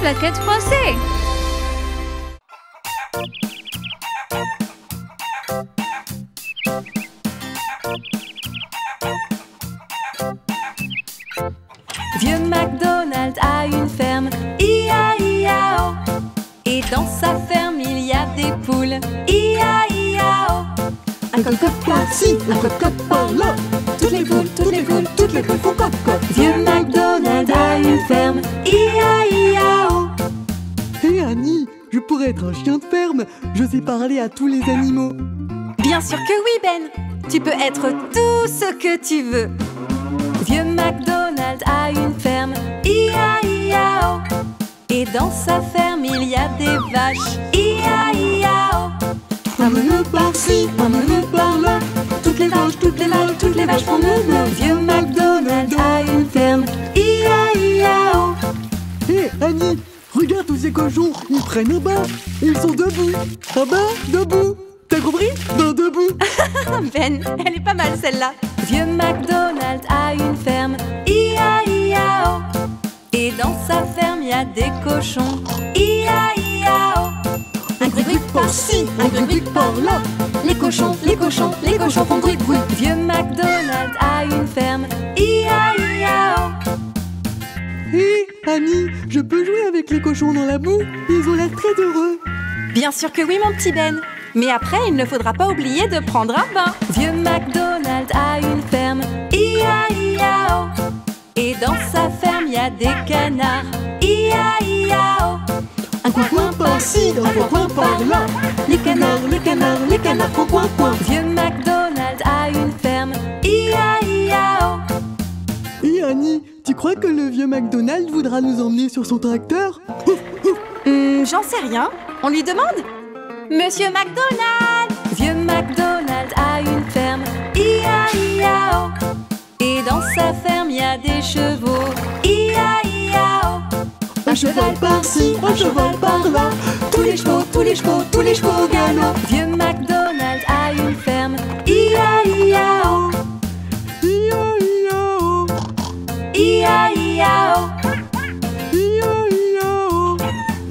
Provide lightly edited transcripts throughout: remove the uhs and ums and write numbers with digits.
claquettes froissées. Vieux MacDonald a une ferme, I-A-I-A-O. Et dans sa ferme, il y a des poules, I-A-I-A-O. Un coq par-ci, un coq par-là. Toutes les poules font coq-coq. Vieux MacDonald a une ferme, I-A-I-A-O. Hé Annie, je pourrais être un chien de ferme. Je sais parler à tous les animaux. Bien sûr que oui, Ben. Tu peux être tout ce que tu veux. Vieux MacDonald a une ferme, I-A-I-A-O. Et dans sa ferme, il y a des vaches, I-A-I-A-O. Emmène-le par-ci, emmène-le par-là. Toutes les vaches font meu-meu. Vieux MacDonald a une ferme, I-A-I-A-O. Hé Annie, regarde tous ces cochons, ils prennent un bain. Ils sont debout. Un bain, debout. T'as compris? Bain debout. Ben, elle est pas mal celle-là. Vieux MacDonald a une ferme, I-A-I-A-O. Et dans sa ferme, il y a des cochons, I-A-I-A-O. Un gris-gris par-ci, un gris-gris par-là. Les cochons font bruit. Vieux MacDonald a une ferme, I-A-I-A-O. Hé Annie, je peux jouer avec les cochons dans la boue? Ils ont l'air très heureux. Bien sûr que oui, mon petit Ben. Mais après, il ne faudra pas oublier de prendre un bain. Vieux MacDonald a une ferme, I-A-I-A-O. Et dans sa ferme, il y a des canards, I-A-I-A-O. Un coin par-ci, un coin par-là. Les canards font coin. Vieux MacDonald a une ferme, I-A-I-A-O. Hé Annie, tu crois que le vieux MacDonald voudra nous emmener sur son tracteur? J'en sais rien. On lui demande? Monsieur MacDonald! Vieux MacDonald a une ferme, I-A-I-A-O. Et dans sa ferme, il y a des chevaux, I-A-I-A-O. Un cheval par-ci, un cheval par-là. Tous les chevaux au galop. Vieux MacDonald a une ferme, I-A-I-A-O. I-A-I-A-O. I-A-I-A-O. I-A-I-A-O.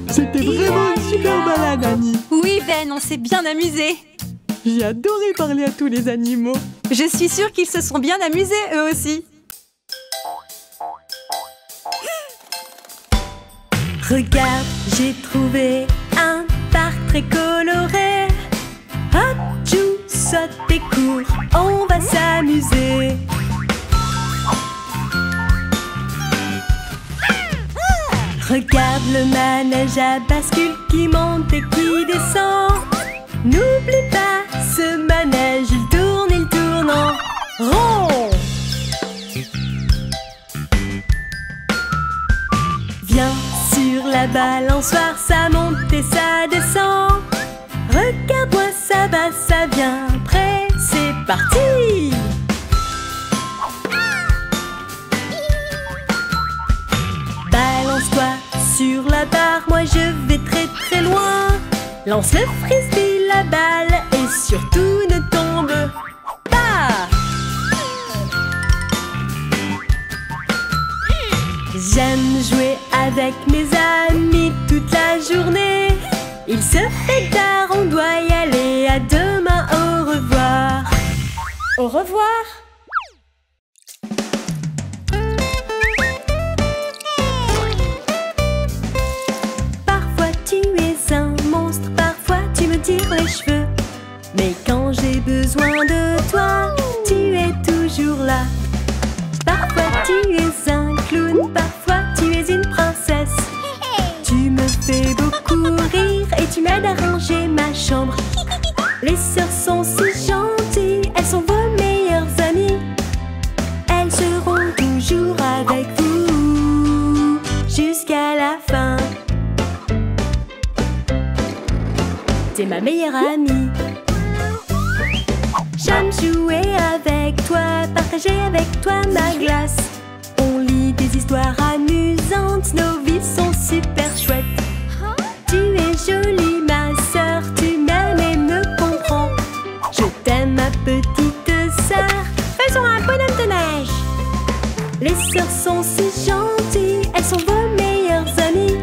C'était vraiment une super balade, Annie. Oui, Ben, on s'est bien amusé. J'ai adoré parler à tous les animaux. Je suis sûre qu'ils se sont bien amusés, eux aussi. Regarde, j'ai trouvé un parc très coloré. Hop, joue, saute et cours, on va s'amuser. Regarde le manège à bascule qui monte et qui descend. N'oublie pas, ce manège, il tourne en rond. Viens sur la balançoire, ça monte et ça descend. Regarde-moi, ça va, ça vient, prêt, c'est parti. Balance-toi sur la barre, moi je vais très très loin. Lance le frisbee, la balle et surtout ne tombe pas. J'aime jouer avec mes amis toute la journée. Il se fait tard, on doit y aller. À demain, au revoir. Au revoir. Parfois tu es un monstre, parfois tu me tires les cheveux. Mais quand j'ai besoin de toi, tu es toujours là. Parfois tu es un clown, parfois tu es une princesse. Tu me fais beaucoup rire et tu m'aides à ranger ma chambre. Les sœurs sont si gentilles, elles sont vos meilleures amies. Elles seront toujours avec vous jusqu'à la fin. T'es ma meilleure amie. J'aime jouer avec toi, partager avec toi ma glace. On lit des histoires amusantes, nos vies sont super chouettes. Tu es jolie ma sœur, tu m'aimes et me comprends. Je t'aime ma petite sœur, faisons un bonhomme de neige. Les sœurs sont si gentilles, elles sont vos meilleures amies.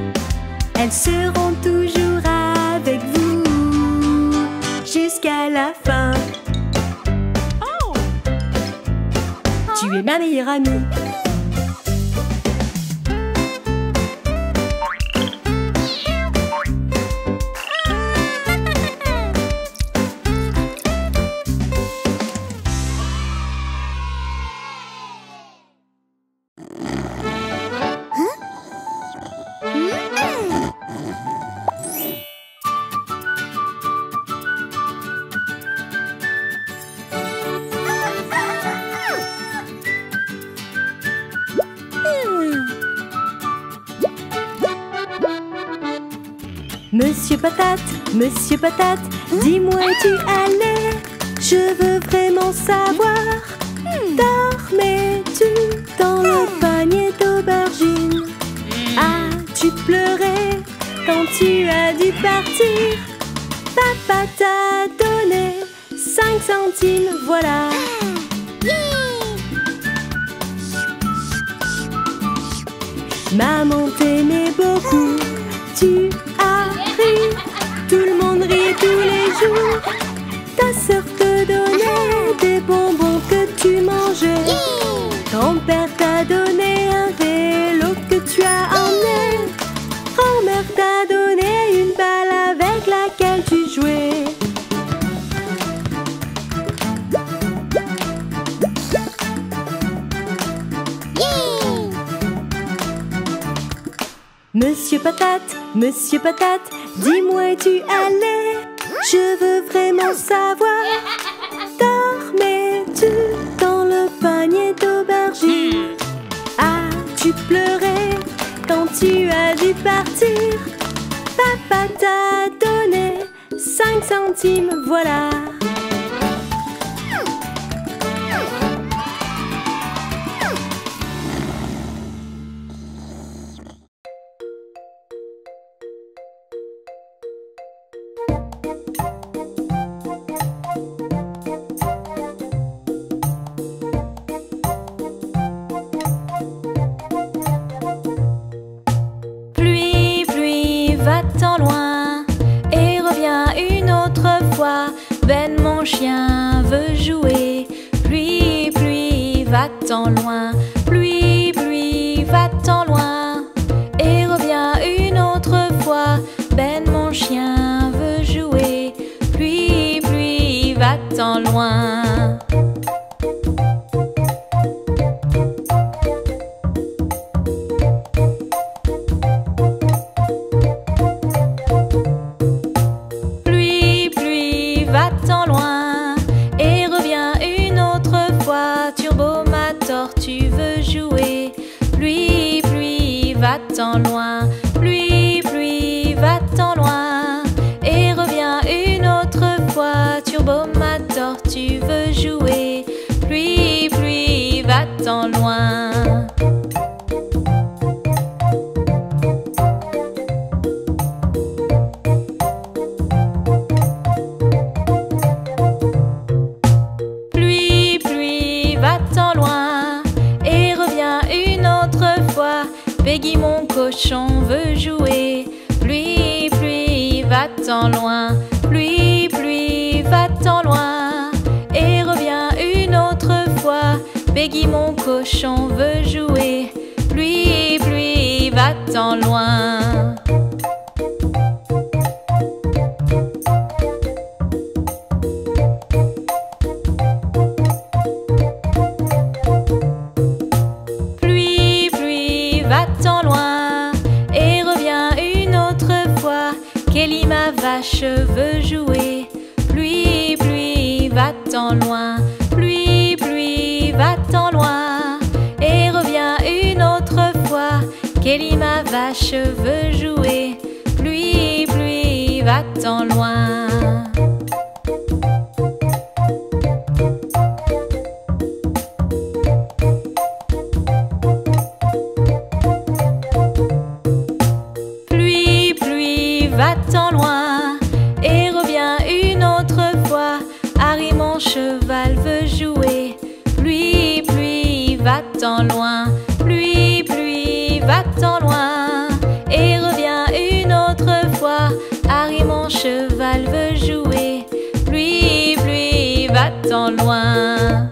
tu es ma meilleure amie. Monsieur Patate, dis-moi où tu allais. Je veux vraiment savoir. Dormais-tu dans le panier d'aubergine? As-tu pleuré quand tu as dû partir? Papa t'a donné 5 centimes, voilà. Maman t'aimait beaucoup, tu as ri. Tout le monde rit tous les jours. Ta sœur te donnait des bonbons que tu mangeais. Grand-père t'a donné un vélo que tu as emmené. Grand-mère t'a donné une balle avec laquelle tu jouais. Monsieur Patate, dis-moi où tu allais. Je veux vraiment savoir. Dormais-tu dans le panier d'aubergine? As-tu pleuré quand tu as dû partir? Papa t'a donné 5 centimes, voilà. Va-t'en loin et reviens une autre fois. Ben mon chien veut jouer. Pluie, pluie, va-t'en loin. Pluie, pluie, va-t'en loin et reviens une autre fois. Ben mon chien veut jouer. Pluie, pluie, va-t'en loin. Va-t'en loin et reviens une autre fois. Turbomator, tu veux jouer. Pluie, pluie, va-t'en loin. Pluie, pluie, va-t'en loin et reviens une autre fois. Turbomator, tu veux jouer. Pluie, pluie, va-t'en loin. Va-t'en loin et reviens une autre fois. Peggy mon cochon veut jouer. Pluie, pluie, va-t'en loin. Pluie, pluie, va-t'en loin et reviens une autre fois. Peggy mon cochon veut jouer. Pluie, pluie, va-t'en loin. Va-t'en loin et reviens une autre fois. Kelly ma vache veut jouer. Pluie, pluie, va-t'en loin. Pluie, pluie, va-t'en loin et reviens une autre fois. Kelly ma vache veut jouer. Pluie, pluie, va-t'en loin. Va-t'en loin et reviens une autre fois. Harry mon cheval veut jouer. Pluie, pluie, va-t'en loin. Pluie, pluie, va-t'en loin et reviens une autre fois. Harry mon cheval veut jouer. Pluie, pluie, va-t'en loin.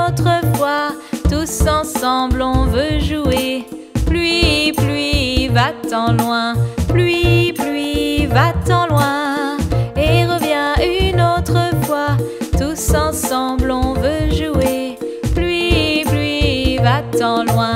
autre fois, tous ensemble on veut jouer. Pluie, pluie, va-t'en loin. Pluie, pluie, va-t'en loin. Et reviens une autre fois, tous ensemble on veut jouer. Pluie, pluie, va-t'en loin.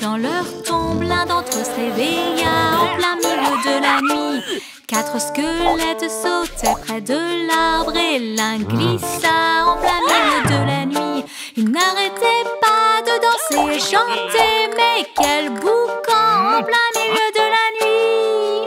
Dans leur tombe, l'un d'entre eux se réveilla en plein milieu de la nuit. 4 squelettes sautaient près de l'arbre et l'un glissa en plein milieu de la nuit. Ils n'arrêtaient pas de danser et chanter, mais quel boucan en plein milieu de la nuit.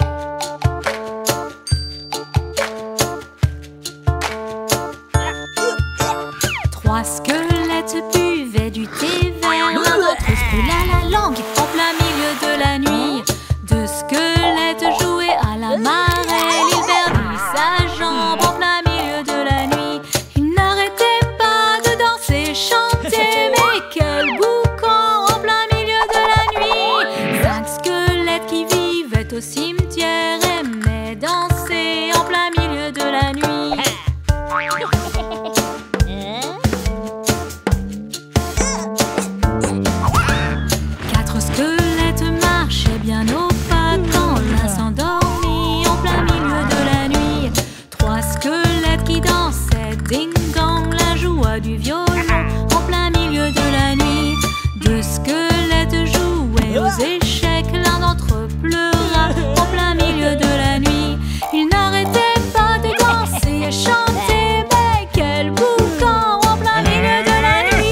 3 squelettes buvaient du thé vert, l'un d'entre eux se brûla la langue en plein milieu de la nuit. 2 squelettes jouaient à la marelle, il perdit sa jambe en plein milieu de la nuit. Il n'arrêtait pas de danser et chanter, mais quel boucan en plein milieu de la nuit. 5 squelettes qui vivaient au cimetière aimaient danser en plein milieu de la nuit. 4 squelettes marchaient bien au pas quand l'un s'endormit en plein milieu de la nuit. 3 squelettes qui dansaient ding-dong, l'un joua du violon en plein milieu de la nuit. 2 squelettes jouaient aux échecs, l'un d'entre eux pleura en plein milieu de la nuit. Ils n'arrêtaient pas de danser et chanter, mais quel boucan en plein milieu de la nuit.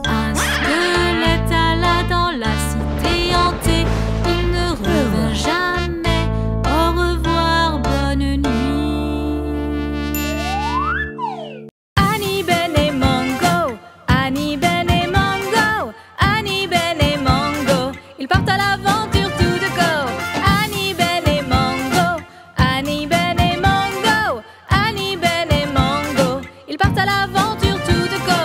Un squelette alla dans la cité hantée, il ne revint jamais. Au revoir, bonne nuit. Annie, Ben et Mango, Annie, Ben et Mango, Annie, Ben et Mango, ils partent à l'aventure tout de go. Annie, Ben et Mango, Annie, Ben et Mango, Annie, Ben et Mango, ils partent à l'aventure tout de go.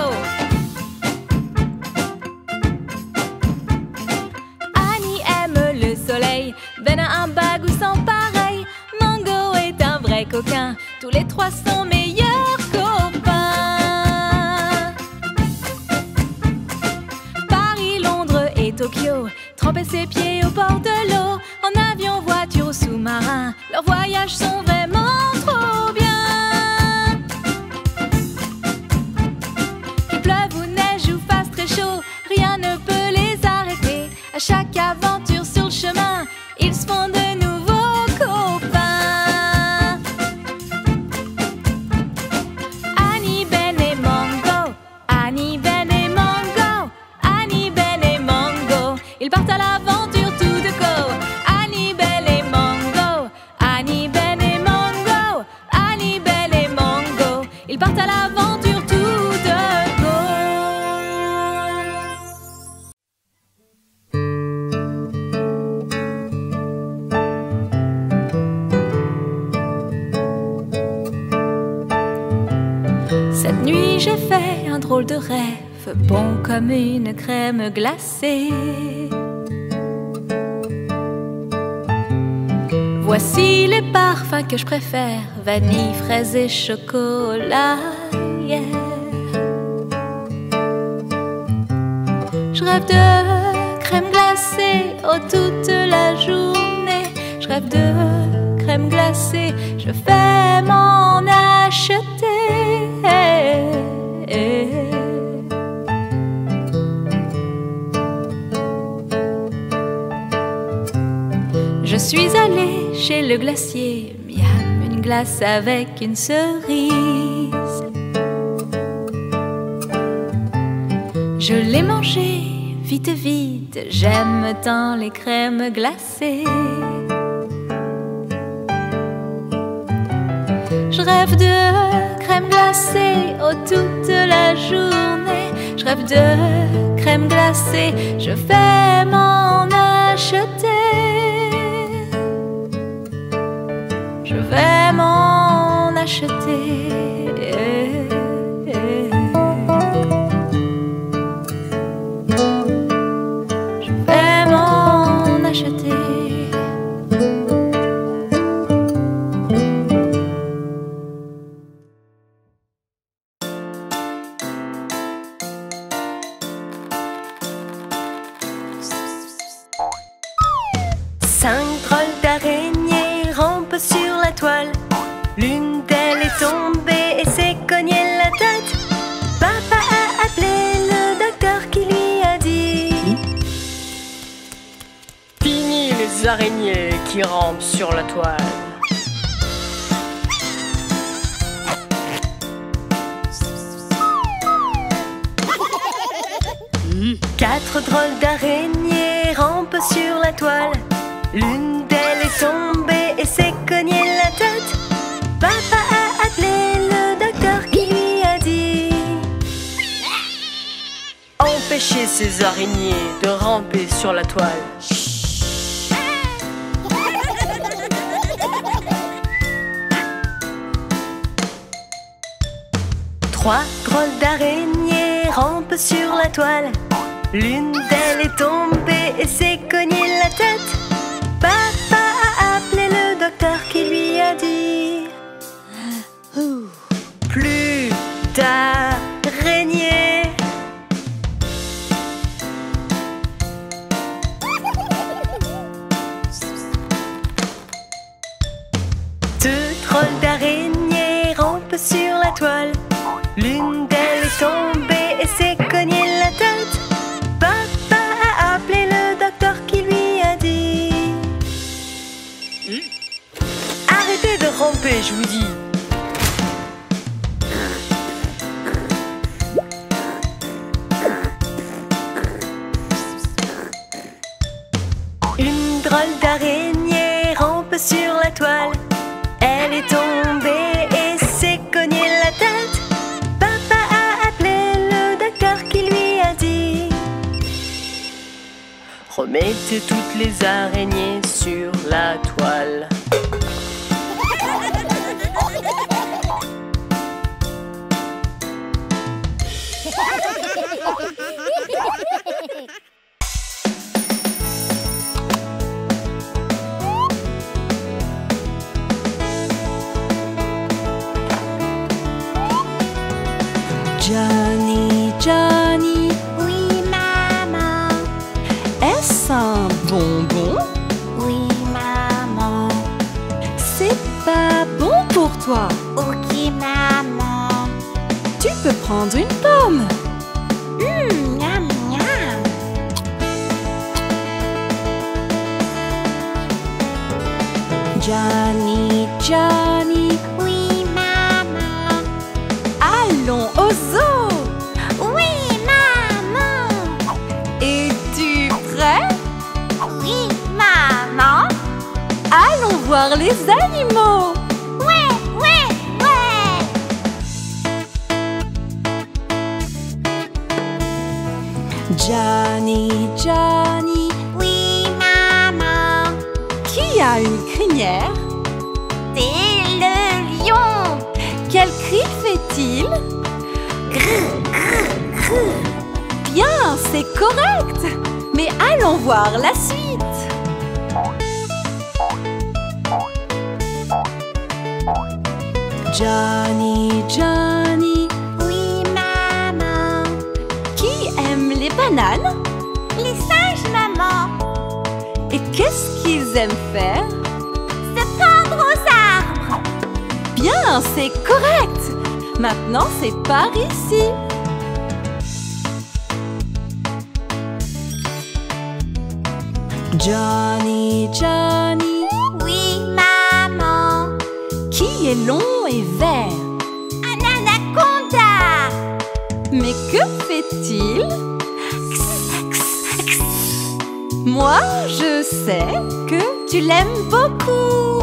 Annie aime le soleil, Ben a un bagou sans pareil, Mango est un vrai coquin, tous les 3 sont meilleurs copains. Paris, Londres et Tokyo, tremper ses pieds au bord de l'eau, en avion, voiture ou sous-marin, leurs voyages sont vraiment trop bien. Qu'il pleuve ou neige ou fasse très chaud, rien ne peut les arrêter. À chaque aventure sur le chemin, ils se font de nouveaux copains. Annie, Ben et Mango, Annie, Ben et Mango, Annie, Ben et Mango, ils partent à l'aventure tout de go. Annie, Ben et Mango, Annie, Ben et Mango, Annie, Ben et Mango, ils partent à l'aventure tout de go. Cette nuit j'ai fait un drôle de rêve, bon comme une crème glacée. Voici les parfums que je préfère, vanille, fraise et chocolat, yeah. Je rêve de crème glacée, oh toute la journée. Je rêve de crème glacée, je vais m'en acheter. Je suis allée chez le glacier, miam, une glace avec une cerise. Je l'ai mangée vite vite, j'aime tant les crèmes glacées. Je rêve de crème glacée, oh toute la journée. Je rêve de crème glacée, je vais m'en acheter. acheter. Je vais m'en acheter. 5 drôles d'araignées rampent sur la toile. L'une d'elles est tombée et s'est cognée la tête. Papa a appelé le docteur qui lui a dit: Fini les araignées qui rampent sur la toile. Quatre drôles d'araignées rampent sur la toile. L'une d'elles est tombée et s'est cognée la tête. Papa a appelé le docteur qui lui a dit: Empêchez ces araignées de ramper sur la toile. 3 drôles d'araignées rampent sur la toile. L'une d'elles est tombée et s'est cognée la tête. Papa a appelé le docteur qui lui a dit: plus d'araignées. Deux drôles d'araignées rampent sur la toile. L'une d'elles est tombée et s'est cognée la tête. Papa a appelé le docteur qui lui a dit: Arrêtez de ramper, je vous dis. Une drôle d'araignée rampe sur la toile. Elle est tombée et s'est cognée la tête. Papa a appelé le docteur qui lui a dit: Remettez toutes les araignées sur la toile. Johnny, Johnny, Oui, maman. est-ce un bonbon? Oui, maman. C'est pas bon pour toi. Ok, maman. Tu peux prendre une pomme. Miam, miam. Johnny, Johnny, Oui, maman. allons au zoo. Oui, maman. Es-tu prêt? Oui, maman. Allons voir les animaux. Ouais, ouais, ouais. Johnny, Johnny, Oui, maman. qui a une crinière? C'est le lion. Quel cri fait-il? Bien, c'est correct. Mais allons voir la suite. Johnny, Johnny, Oui, maman. qui aime les bananes? Les singes, maman. Et qu'est-ce qu'ils aiment faire? Se pendre aux arbres. Bien, c'est correct. Maintenant, c'est par ici. Johnny, Johnny, Oui, maman. qui est long et vert. Un anaconda. Mais que fait-il? Moi, je sais que tu l'aimes beaucoup.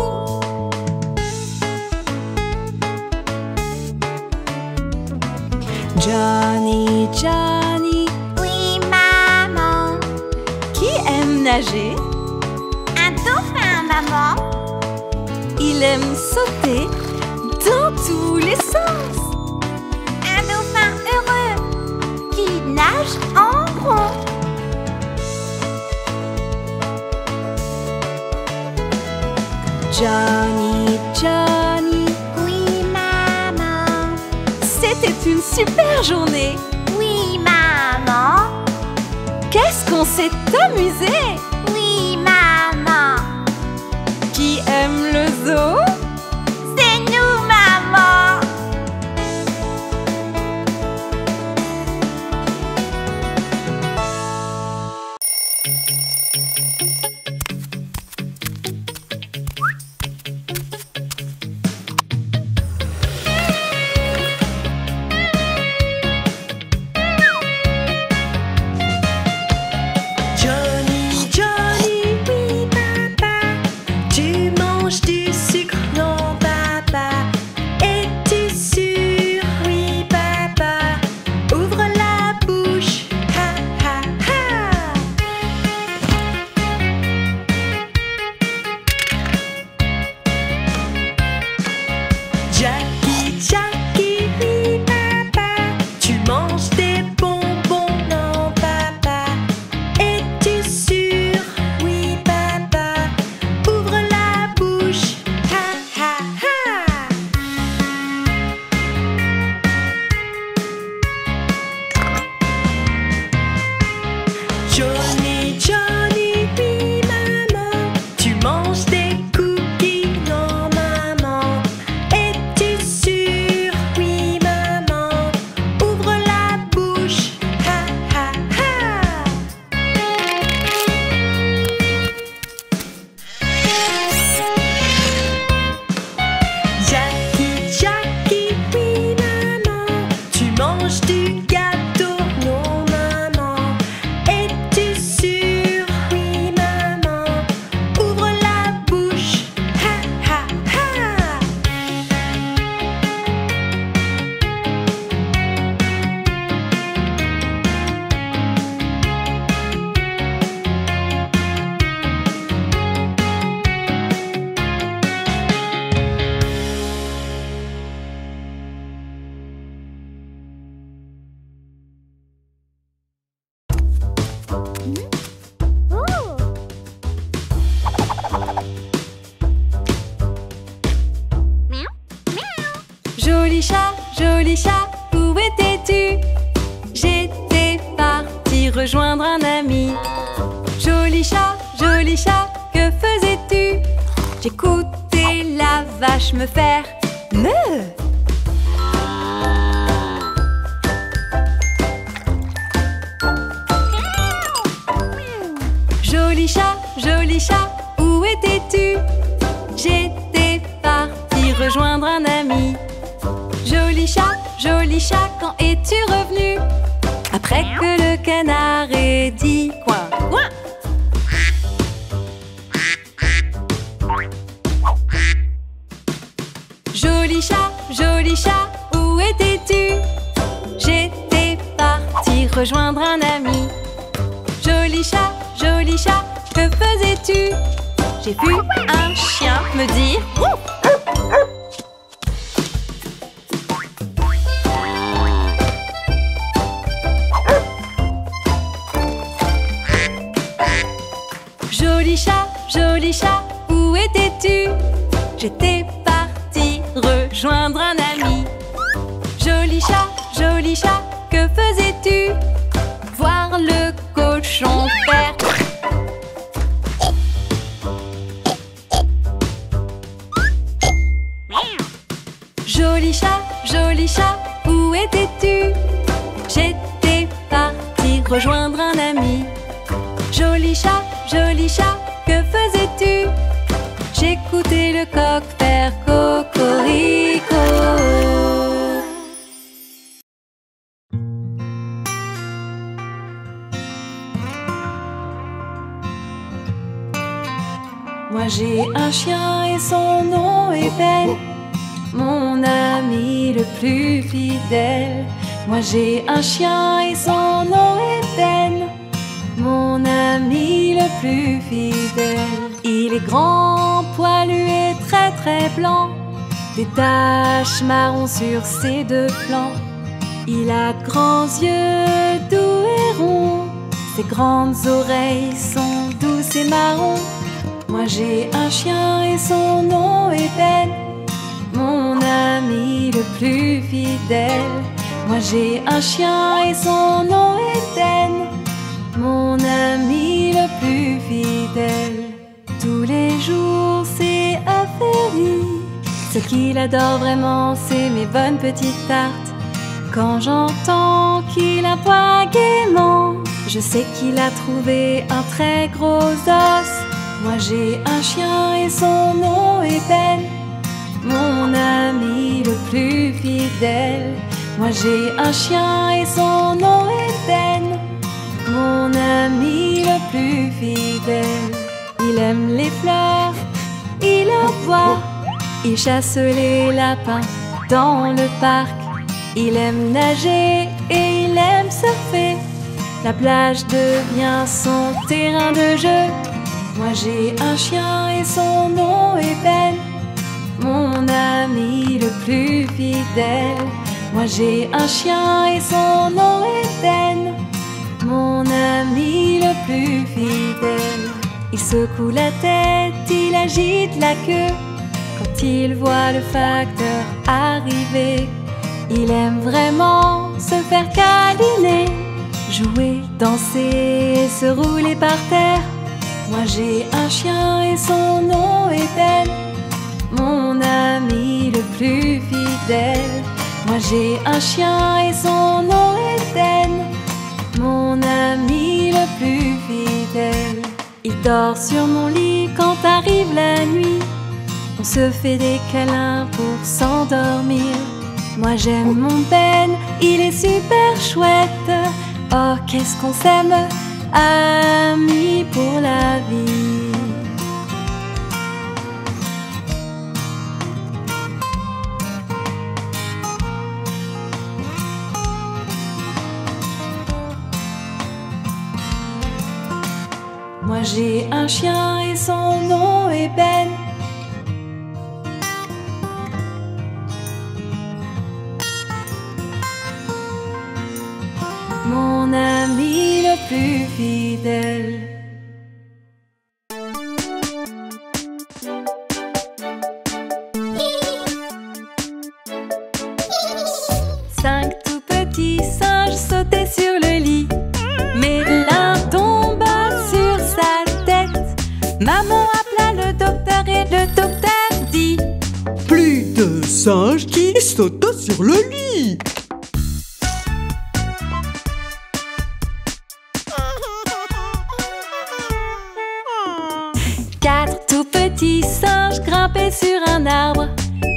Johnny, Johnny, Oui, maman. qui aime nager. Un dauphin, maman. Il aime sauter dans Johnny, Johnny. Oui, maman. C'était une super journée. Oui, maman. Qu'est-ce qu'on s'est amusé! Oui, maman. Qui aime le zoo? C'est nous, maman. Johnny, Johnny, oui papa. Tu manges du sucre, non papa. Es-tu sûr, oui papa. Ouvre la bouche, ha ha ha. Jackie, Jackie, oui papa. Tu manges des bonbons, non papa. Es-tu sûr, oui papa. Ouvre la bouche, ha ha ha. Johnny, Johnny, oui maman. Tu manges des cookies, non maman. Es-tu sûr, oui maman. Ouvre la bouche, ha ha ha. Jackie, Jackie, oui maman. Tu manges du gâteau, non maman. Es-tu sûr, oui maman. Ouvre la bouche, ha ha ha. Joli chat, où étais-tu? J'étais partie rejoindre un ami. Joli chat, que faisais-tu? J'écoutais la vache me faire meuh. Joli chat, où étais-tu? J'étais partie rejoindre un ami. Joli chat, quand es-tu revenu? Après que le canard ait dit coin, coin. Joli chat, où étais-tu? J'étais partie rejoindre un ami. Joli chat, que faisais-tu? J'ai vu un chien me dire ouf. Joli chat, où étais-tu? J'étais partie rejoindre un ami. Joli chat, que faisais-tu? Voir le cochon faire. Joli chat, où étais-tu? J'étais partie rejoindre un ami. Joli chat, que faisais-tu? J'écoutais le coq faire cocorico. Moi j'ai un chien et son nom est Ben, mon ami le plus fidèle. Moi j'ai un chien et son nom est Ben, mon ami le plus fidèle. Il est grand, poilu et très très blanc, des taches marron sur ses deux flancs. Il a de grands yeux doux et ronds, ses grandes oreilles sont douces et marron. Moi j'ai un chien et son nom est Ben, mon ami le plus fidèle. Moi j'ai un chien et son nom est Ben, mon ami le plus fidèle. Tous les jours c'est Affaire. Ce qu'il adore vraiment c'est mes bonnes petites tartes. Quand j'entends qu'il aboie gaiement, je sais qu'il a trouvé un très gros os. Moi j'ai un chien et son nom est Ben, mon ami le plus fidèle. Moi j'ai un chien et son nom est Ben, mon ami le plus fidèle. Il aime les fleurs, il aboie, il chasse les lapins dans le parc. Il aime nager et il aime surfer, la plage devient son terrain de jeu. Moi j'ai un chien et son nom est Ben, mon ami le plus fidèle. Moi j'ai un chien et son nom est Ben, mon ami le plus fidèle. Il secoue la tête, il agite la queue quand il voit le facteur arriver. Il aime vraiment se faire câliner, jouer, danser, se rouler par terre. Moi j'ai un chien et son nom est Ben, mon ami le plus fidèle. Moi j'ai un chien et son nom est Ben, mon ami le plus fidèle. Il dort sur mon lit quand arrive la nuit, on se fait des câlins pour s'endormir. Moi j'aime mon Ben, il est super chouette. Oh qu'est-ce qu'on s'aime, amis pour la vie. Moi j'ai un chien et son nom est Ben, mon ami le plus fidèle. Cinq tout petits singes sautaient sur le lit, mais l'un tomba sur sa tête. Maman appela le docteur et le docteur dit: Plus de singes qui sautent sur le lit. Quatre tout petits singes grimpaient sur un arbre,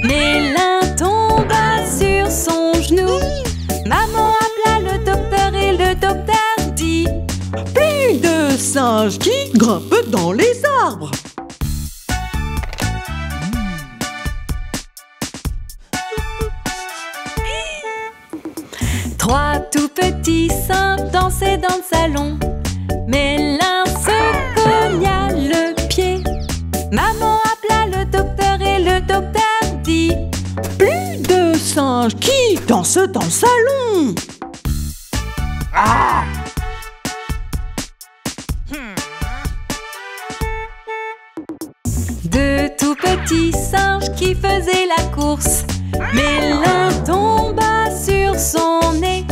mais l'un tomba sur son genou. Maman appela le docteur et le docteur dit: Plus de singes qui grimpent dans les arbres. Trois tout petits singes dansaient dans le salon, mais l'un se cogna le pied. Maman appela le docteur et le docteur dit: Plus de singes qui dansent dans le salon. Ah! Deux tout petits singes qui faisaient la course, mais l'un tomba sur son nez.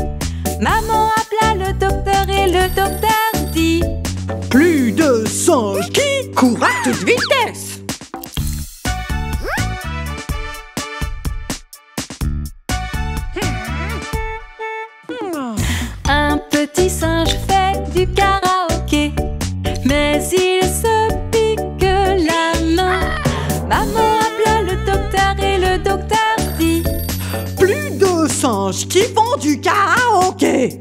Maman appela le docteur et le docteur dit: Plus de singes qui courent à toute vitesse. Un petit singe fait du karaoké, mais il se pique la main. Maman appela le docteur et le docteur dit: Plus de singes qui font du karaoké.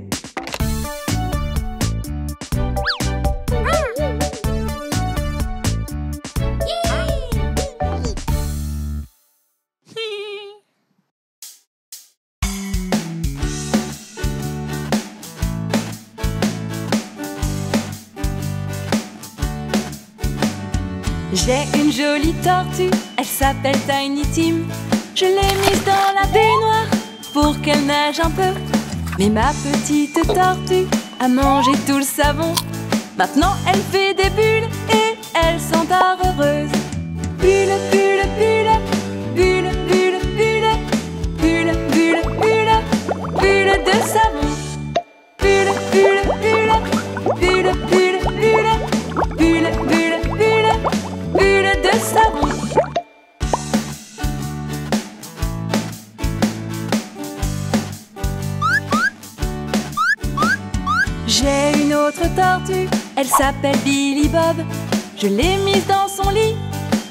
J'ai une jolie tortue, elle s'appelle Tiny Tim. Je l'ai mise dans la baignoire pour qu'elle nage un peu. Mais ma petite tortue a mangé tout le savon. Maintenant elle fait des bulles et elles s'endort heureuse. Bulle, bulle, bulle, bulle, bulle, bulle, bulle, bulle, bulle, bulle de savon. Bulle, bulle, bulle, bulle, bulle, bulle, bulle, bulle, bulle, bulle de savon. J'ai une autre tortue, elle s'appelle Billy Bob. Je l'ai mise dans son lit,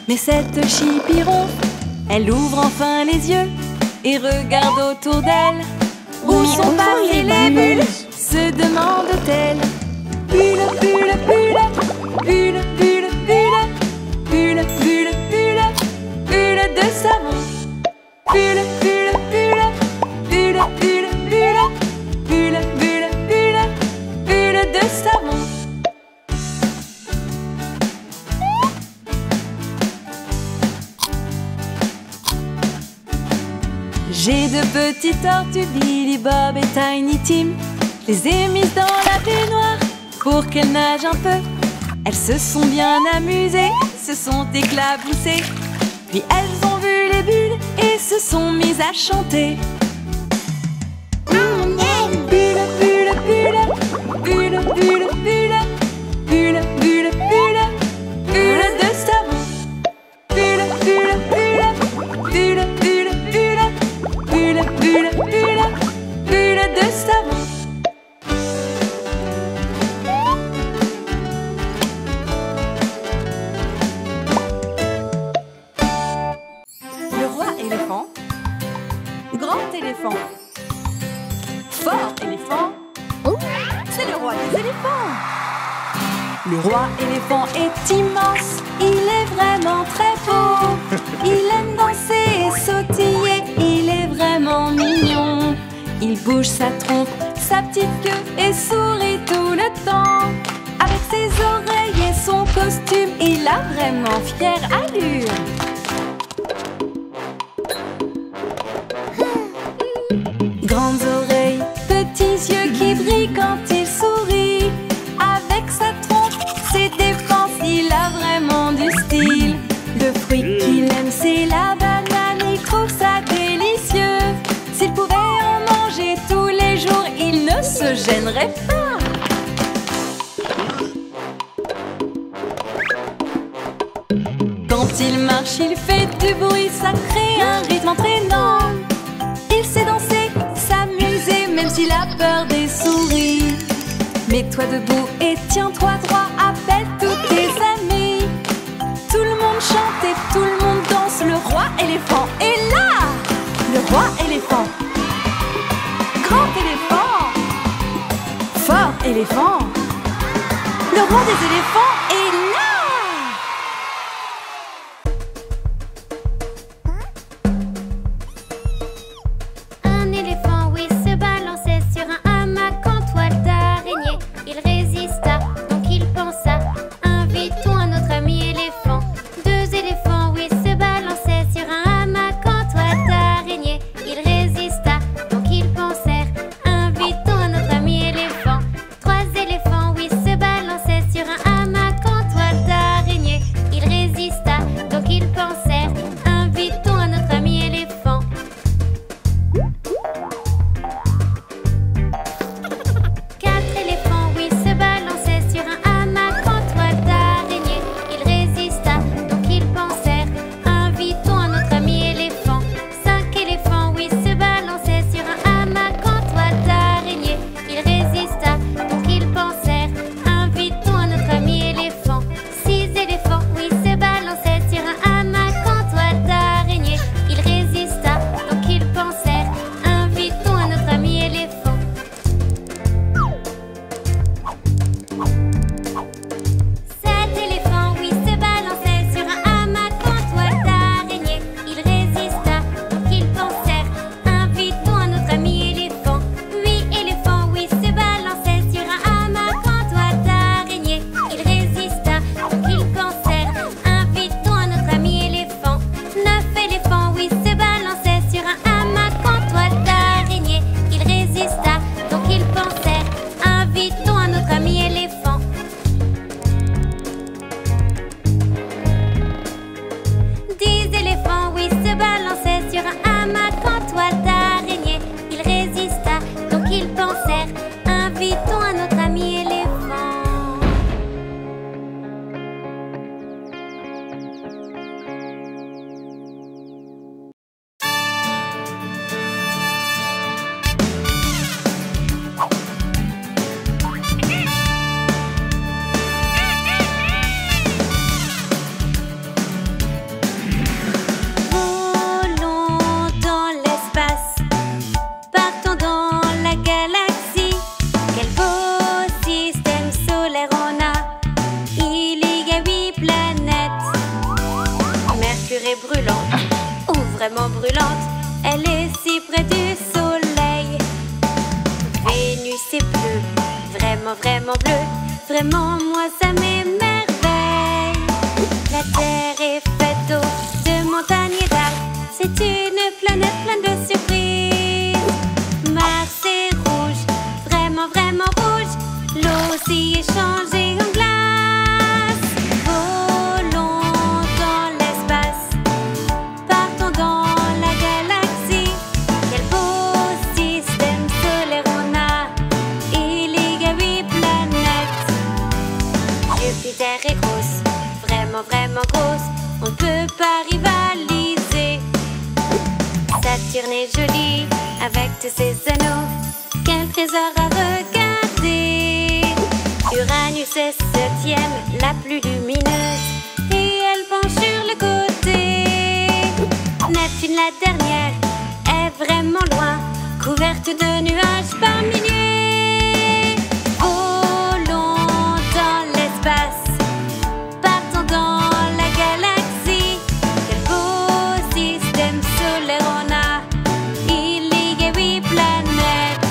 mais cette chipiron, elle ouvre enfin les yeux et regarde autour d'elle. Où sont passées les bulles, se demande-t-elle. Bulle, bulle, bulle, bulle, bulle, bulle, bulle, bulle, bulle, bulle de savon. Bulle, bulle, bulle, bulle, bulle, bulle, bulle, bulle, bulle, bulle de savon. J'ai deux petites tortues, Billy Bob et Tiny Tim. Je les ai mises dans la baignoire pour qu'elles nagent un peu. Elles se sont bien amusées, se sont éclaboussées. Puis elles ont vu les bulles et se sont mises à chanter. Bulle, bulle, bulle, bulle, bulle, bulle, bulle, bulle, bulle, bulle de savon. Bulle, bulle, bulle, bulle, bulle, bulle, bulle, bulle, bulle, bulle de savon. Le roi éléphant, grand éléphant, fort éléphant, c'est le roi des éléphants. Le roi éléphant est immense, il est vraiment très beau. Il aime danser et sautiller, il est vraiment mignon. Il bouge sa trompe, sa petite queue et sourit tout le temps. Avec ses oreilles et son costume, il a vraiment fière allure. Grandes oreilles, petits yeux qui brillent quand il sourit. Avec sa trompe, ses défenses, il a vraiment du style. Le fruit qu'il aime, c'est la banane, il trouve ça délicieux. S'il pouvait en manger tous les jours, il ne se gênerait pas. Quand il marche, il fait du bruit, ça crée un rythme entraînant. Il sait danser, s'amuser, même s'il a peur des souris. Mets-toi debout et tiens-toi droit, appelle tous tes amis. Tout le monde chante et tout le monde danse, le roi éléphant est là. Le roi éléphant, grand éléphant, fort éléphant, le roi des éléphants est là. Un éléphant, oui, se balançait sur un hamac en toile d'araignée. Il résista, donc il pensa, invitons un autre ami éléphant. Deux éléphants, oui, se balançaient sur un hamac en toile d'araignée. Il résista, donc ils pensèrent, invitons un autre ami éléphant. Trois éléphants, oui, se balançaient sur un hamac est brûlante, ou vraiment brûlante. Elle est si près du soleil. Vénus est bleue, vraiment, vraiment bleue. Vraiment, moi, ça m'émerveille. La Terre est faite d'eau, de montagnes et d'arbres. C'est une planète pleine de surprises. Mars est rouge, vraiment, vraiment rouge. L'eau aussi est changée en glace. Volons dans l'espace, partons dans la galaxie. Quel beau système solaire on a. Il y a 8 planètes. Jupiter est grosse, vraiment, vraiment grosse. On ne peut pas rivaliser. Saturne est jolie, avec tous ses anneaux. Quel trésor à regarder. Uranus est 7e, la plus lumineuse. Et elle penche sur le côté. Neptune, la dernière, est vraiment loin, couverte de nuages par milliers. Volons dans l'espace, partons dans la galaxie. Quel beau système solaire on a. Il y a 8 planètes.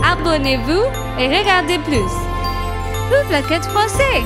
Abonnez-vous et regardez plus. Toute la quête français.